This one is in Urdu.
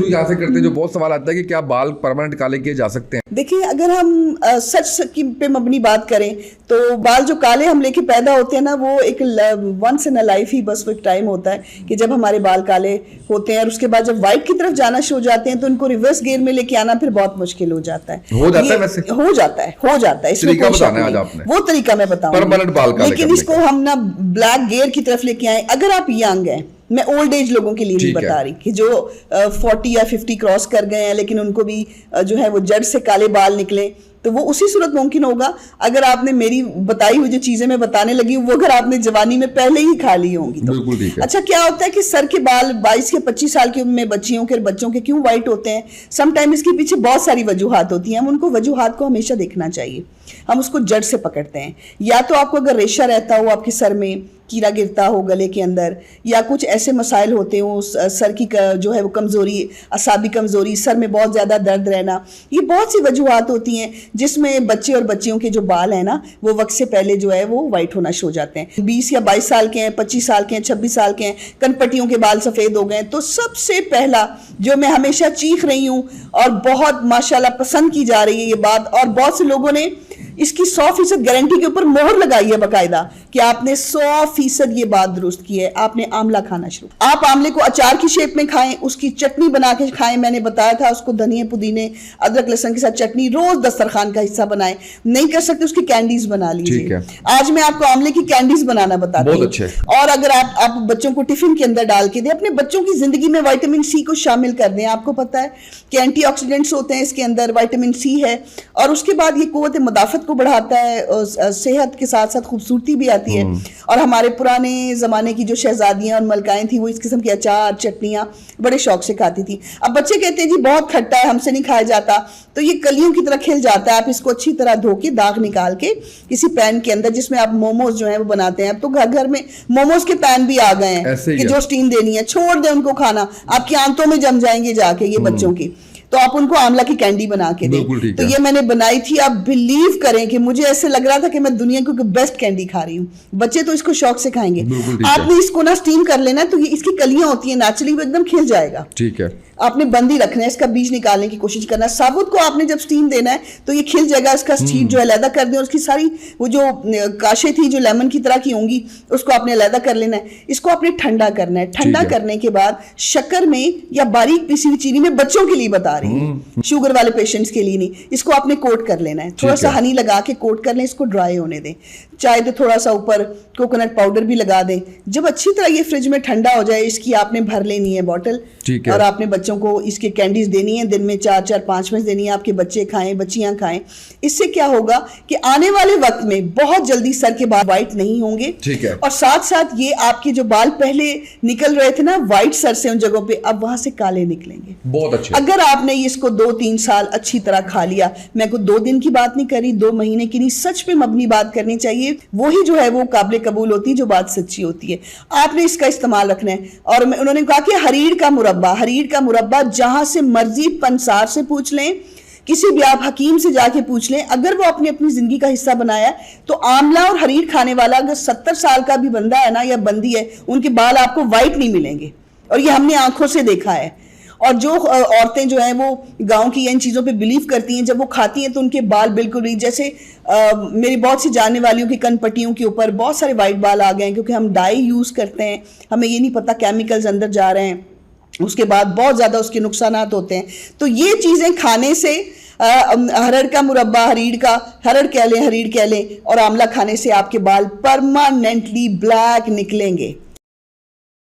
شروع یہاں سے کرتے ہیں جو بہت سوال آتا ہے کہ کیا بال پرماننٹ کالے کیے جا سکتے ہیں؟ دیکھیں اگر ہم سچ پہ مبنی بات کریں تو بال جو کالے ہم لے کے پیدا ہوتے ہیں نا وہ ایک ونس ان اے لائف ہی بس وہ ایک ٹائم ہوتا ہے کہ جب ہمارے بال کالے ہوتے ہیں اور اس کے بعد جب وائٹ کی طرف جانا شروع ہو جاتے ہیں تو ان کو ریورس گیئر میں لے کے آنا پھر بہت مشکل ہو جاتا ہے. ہو جاتا ہے ویسے ہو جاتا ہے اس میں کوئی شک نہیں. وہ طریقہ میں بتاؤں لیکن اس کو ہم نا بلیک گیئر کی طرف لے کے آئیں. اگر آپ ینگ ہیں, میں اولڈ ایج لوگوں کے لیے نہیں بتا رہی کہ جو 40 یا 50 کراس کر گئے ہیں لیکن ان کو بھی جو ہے وہ جڑ سے کالے بال نکلے, تو وہ اسی صورت ممکن ہوگا اگر آپ نے میری بتائی ہوئی جو چیزیں میں بتانے لگی ہوں وہ اگر آپ نے جوانی میں پہلے ہی کھا لی ہوں گی تو. اچھا کیا ہوتا ہے کہ سر کے بال 22 یا 25 سال کی عمر میں بچوں کے کیوں وائٹ ہوتے ہیں؟ سم ٹائم اس کے پیچھے بہت ساری وجوہات ہوتی ہیں. ہم ان کو وجوہات کو ہمیشہ دیکھنا چاہیے. ہم اس کو جڑ سے پکڑتے ہیں. یا تو آپ کو اگر ریشہ رہتا ہو آپ کے سر میں, کیڑا گرتا ہو گلے کے اندر, یا کچھ ایسے مسائل ہوتے ہوں سر کی جو ہے وہ کمزوری, اعصابی کمزوری, سر میں بہت زیادہ درد رہنا, یہ بہت سی وجوہات ہوتی ہیں جس میں بچے اور بچیوں کے جو بال ہیں نا وہ وقت سے پہلے جو ہے وہ وائٹ ہونا شروع ہو جاتے ہیں. 20 یا 22 سال کے ہیں, 25 سال کے ہیں, 26 سال کے ہیں, کن پٹیوں کے بال سفید ہو گئے, تو سب سے پہلا جو میں ہمیشہ چیخ رہی ہوں اور بہت ماشاءاللہ پسند کی جا رہی ہے یہ بات, اور بہت سے لوگوں نے اس کی 100% گارنٹی کے اوپر مہر لگائی ہے باقاعدہ کہ آپ نے 100% یہ بات درست کی ہے, آپ نے آملہ کھانا شروع. آپ آملے کو اچار کی شیپ میں کھائیں, اس کی چٹنی بنا کے کھائیں. میں نے بتایا تھا اس کو دھنیا پودینے ادرک لہسن کے ساتھ چٹنی روز دسترخوان کا حصہ بنائیں. نہیں کر سکتے اس کی کینڈیز بنا لیجیے. آج میں آپ کو آملے کی کینڈیز بنانا بتاتی ہوں. اور اگر آپ بچوں کو ٹفن کے اندر ڈال کے دیں, اپنے بچوں کی زندگی میں وائٹامن سی کو شامل کر دیں. آپ کو پتا ہے کہ اینٹی آکسیڈنٹس ہوتے ہیں اس کے اندر, وائٹامن سی ہے, اور اس کے بعد یہ قوت مدافعت کو بڑھاتا ہے, صحت کے ساتھ ساتھ خوبصورتی بھی آتی ہے. اور ہمارے پرانے زمانے کی جو شہزادیاں اور ملکائیں تھیں وہ اس قسم کے اچار چٹنیاں بڑے شوق سے کھاتی تھی. اب بچے کہتے ہیں جی بہت کھٹا ہے ہم سے نہیں کھایا جاتا, تو یہ کلیوں کی طرح کھل جاتا ہے. آپ اس کو اچھی طرح دھو کے داغ نکال کے کسی پین کے اندر جس میں آپ موموز جو ہیں وہ بناتے ہیں, اب تو گھر میں موموز کے پین بھی آ گئے ہیں کہ جو اسٹیم دینی ہے, چھوڑ دیں ان کو کھانا, آپ کی آنتوں میں جم جائیں گے جا کے یہ بچوں کی. تو آپ ان کو آملہ کی کینڈی بنا کے دیں. تو یہ میں نے بنائی تھی, آپ بلیو کریں کہ مجھے ایسے لگ رہا تھا کہ میں دنیا کی بیسٹ کینڈی کھا رہی ہوں. بچے تو اس کو شوق سے کھائیں گے. آپ نے اس کو نا اسٹیم کر لینا, تو یہ اس کی کلیاں ہوتی ہیں نیچرلی, وہ ایک دم کھل جائے گا. ٹھیک ہے, آپ نے بندی رکھنا ہے, اس کا بیج نکالنے کی کوشش کرنا ہے. ثابت کو آپ نے جب اسٹیم دینا ہے تو یہ کھل جائے گا, اس کا سیڈ جو ہے علیحدہ کر دیں, اور اس کی ساری وہ جو کاشیں تھی جو لیمن کی طرح کی ہوں گی اس کو آپ نے علیحدہ کر لینا ہے. اس کو آپ نے ٹھنڈا کرنا ہے. ٹھنڈا کرنے کے بعد شکر میں یا باریک پیسی ہوئی چینی میں, بچوں کے لیے بتا رہی ہوں, شوگر والے پیشنٹس کے لیے نہیں, اس کو آپ نے کوٹ کر لینا ہے. تھوڑا سا ہنی لگا کے کوٹ کر لیں, اس کو ڈرائی ہونے دیں. چاہے تو تھوڑا سا اوپر کوکونٹ پاؤڈر بھی لگا دیں. جب اچھی طرح یہ فریج میں ٹھنڈا ہو جائے, اس کی آپ نے بھر لینی ہے بوٹل, اور آپ نے بچوں کو اس کے کینڈیز دینی ہے. دن میں 4-5 دینی ہے, آپ کے بچے کھائیں, بچیاں کھائیں. اس سے کیا ہوگا کہ آنے والے وقت میں بہت جلدی سر کے بال وائٹ نہیں ہوں گے, اور ساتھ ساتھ یہ آپ کے جو بال پہلے نکل رہے تھے نا وائٹ سر سے ان جگہوں پہ, اب وہاں سے کالے نکلیں گے. بہت اچھا. اگر آپ نے اس کو 2-3 سال اچھی طرح کھا لیا, میں کو 2 دن کی بات نہیں کری, 2 مہینے کی نہیں, سچ پہ مبنی بات کرنی چاہیے, وہی جو ہے وہ قابل قبول ہوتی ہے جو بات سچی ہوتی ہے. آپ نے اس کا استعمال رکھنا ہے. اور انہوں نے کہا کہ حریر کا مربع جہاں سے مرضی پنسار سے پوچھ لیں, کسی بھی آپ حکیم سے جا کے پوچھ لیں, اگر وہ اپنی زندگی کا حصہ بنایا تو آملہ اور حریر کھانے والا اگر 70 سال کا بھی بندہ ہے نا یا بندی ہے, ان کے بال آپ کو وائٹ نہیں ملیں گے, اور یہ ہم نے آنکھوں سے دیکھا ہے. اور جو عورتیں جو ہیں وہ گاؤں کی ان چیزوں پہ بلیو کرتی ہیں, جب وہ کھاتی ہیں تو ان کے بال بالکل نہیں, جیسے میری بہت سی جاننے والیوں کی کن پٹیوں کے اوپر بہت سارے وائٹ بال آ گئے ہیں, کیونکہ ہم ڈائی یوز کرتے ہیں, ہمیں یہ نہیں پتہ کیمیکلز اندر جا رہے ہیں, اس کے بعد بہت زیادہ اس کے نقصانات ہوتے ہیں. تو یہ چیزیں کھانے سے, ہرڑ کا مربع, ہرڑ کہہ لیں, اور آملہ کھانے سے آپ کے بال پرماننٹلی بلیک نکلیں گے.